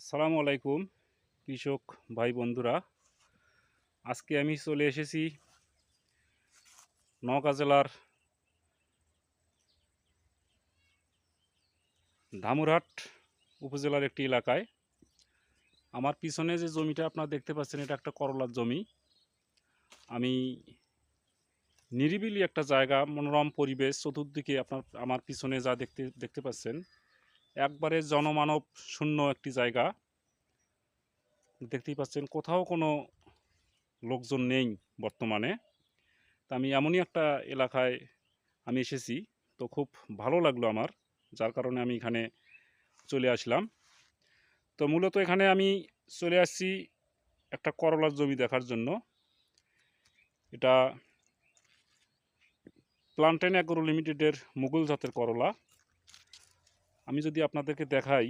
আসসালামু আলাইকুম কৃষক ভাই বন্ধুরা। আজকে আমি চলে এসেছি নওগাঁ জেলার ধামুরহাট উপজেলার একটি এলাকায়। আমার পিছনে যে জমিটা আপনারা দেখতে পাচ্ছেন, এটা একটা করলার জমি। আমি নিরিবিলি একটা জায়গা, মনোরম পরিবেশ, চতুর্দিকে আমার পিছনে যা দেখতে পাচ্ছেন, একবারে জনমানব শূন্য একটি জায়গা। দেখতেই পাচ্ছেন কোথাও কোনো লোকজন নেই বর্তমানে। তা আমি এমনই একটা এলাকায় আমি এসেছি, তো খুব ভালো লাগলো আমার, যার কারণে আমি এখানে চলে আসলাম। তো মূলত এখানে আমি চলে আসছি একটা করলার জমি দেখার জন্য। এটা প্লান্টেন অ্যাগ্রো লিমিটেডের মুঘল জাতের করলা। আমি যদি আপনাদেরকে দেখাই,